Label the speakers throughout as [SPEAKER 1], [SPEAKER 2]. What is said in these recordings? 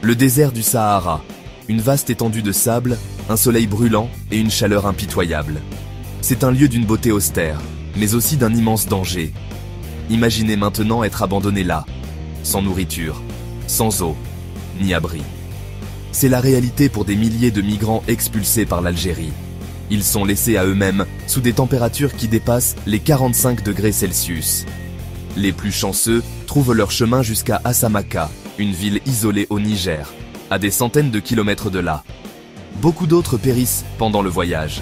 [SPEAKER 1] Le désert du Sahara, une vaste étendue de sable, un soleil brûlant et une chaleur impitoyable. C'est un lieu d'une beauté austère, mais aussi d'un immense danger. Imaginez maintenant être abandonné là, sans nourriture, sans eau, ni abri. C'est la réalité pour des milliers de migrants expulsés par l'Algérie. Ils sont laissés à eux-mêmes sous des températures qui dépassent les 45 degrés Celsius. Les plus chanceux trouvent leur chemin jusqu'à Assamaka, une ville isolée au Niger, à des centaines de kilomètres de là. Beaucoup d'autres périssent pendant le voyage.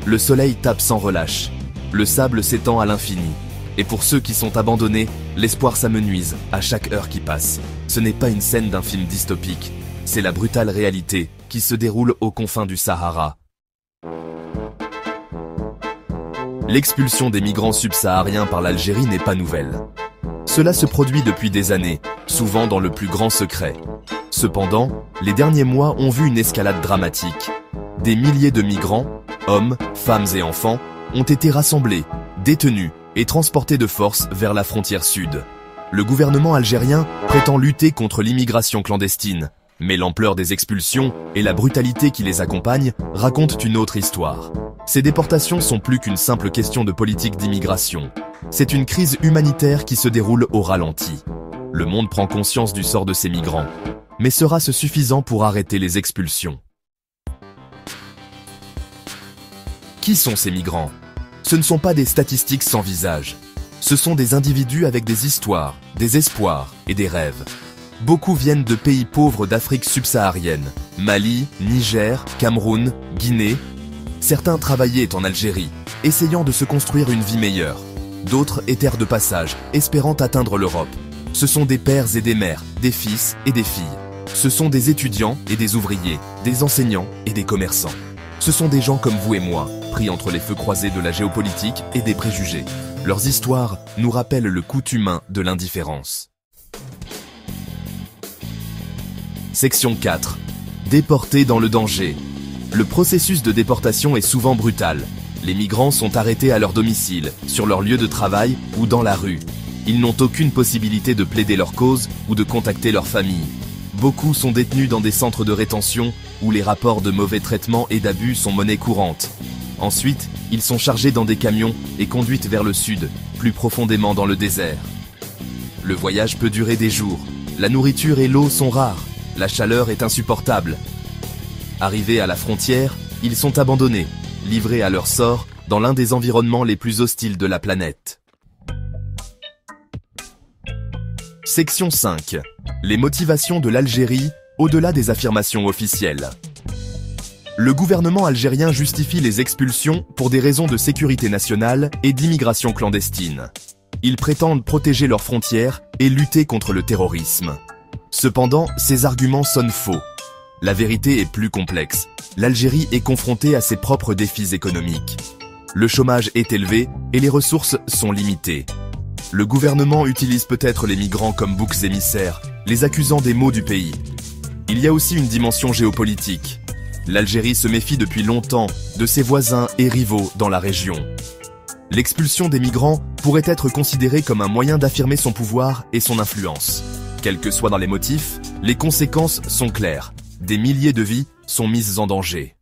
[SPEAKER 1] Le soleil tape sans relâche, le sable s'étend à l'infini. Et pour ceux qui sont abandonnés, l'espoir s'amenuise à chaque heure qui passe. Ce n'est pas une scène d'un film dystopique, c'est la brutale réalité qui se déroule aux confins du Sahara. L'expulsion des migrants subsahariens par l'Algérie n'est pas nouvelle. Cela se produit depuis des années, souvent dans le plus grand secret. Cependant, les derniers mois ont vu une escalade dramatique. Des milliers de migrants, hommes, femmes et enfants, ont été rassemblés, détenus et transportés de force vers la frontière sud. Le gouvernement algérien prétend lutter contre l'immigration clandestine, mais l'ampleur des expulsions et la brutalité qui les accompagne racontent une autre histoire. Ces déportations sont plus qu'une simple question de politique d'immigration. C'est une crise humanitaire qui se déroule au ralenti. Le monde prend conscience du sort de ces migrants. Mais sera-ce suffisant pour arrêter les expulsions? Qui sont ces migrants? Ce ne sont pas des statistiques sans visage. Ce sont des individus avec des histoires, des espoirs et des rêves. Beaucoup viennent de pays pauvres d'Afrique subsaharienne, Mali, Niger, Cameroun, Guinée. Certains travaillaient en Algérie, essayant de se construire une vie meilleure. D'autres étaient de passage, espérant atteindre l'Europe. Ce sont des pères et des mères, des fils et des filles. Ce sont des étudiants et des ouvriers, des enseignants et des commerçants. Ce sont des gens comme vous et moi, pris entre les feux croisés de la géopolitique et des préjugés. Leurs histoires nous rappellent le coût humain de l'indifférence. Section 4. Déportés dans le danger. Le processus de déportation est souvent brutal. Les migrants sont arrêtés à leur domicile, sur leur lieu de travail ou dans la rue. Ils n'ont aucune possibilité de plaider leur cause ou de contacter leur famille. Beaucoup sont détenus dans des centres de rétention où les rapports de mauvais traitement et d'abus sont monnaie courante. Ensuite, ils sont chargés dans des camions et conduits vers le sud, plus profondément dans le désert. Le voyage peut durer des jours. La nourriture et l'eau sont rares. La chaleur est insupportable. Arrivés à la frontière, ils sont abandonnés, livrés à leur sort dans l'un des environnements les plus hostiles de la planète. Section 5. Les motivations de l'Algérie au-delà des affirmations officielles. Le gouvernement algérien justifie les expulsions pour des raisons de sécurité nationale et d'immigration clandestine. Ils prétendent protéger leurs frontières et lutter contre le terrorisme. Cependant, ces arguments sonnent faux. La vérité est plus complexe. L'Algérie est confrontée à ses propres défis économiques. Le chômage est élevé et les ressources sont limitées. Le gouvernement utilise peut-être les migrants comme boucs émissaires, les accusant des maux du pays. Il y a aussi une dimension géopolitique. L'Algérie se méfie depuis longtemps de ses voisins et rivaux dans la région. L'expulsion des migrants pourrait être considérée comme un moyen d'affirmer son pouvoir et son influence. Quels que soient dans les motifs, les conséquences sont claires. Des milliers de vies sont mises en danger.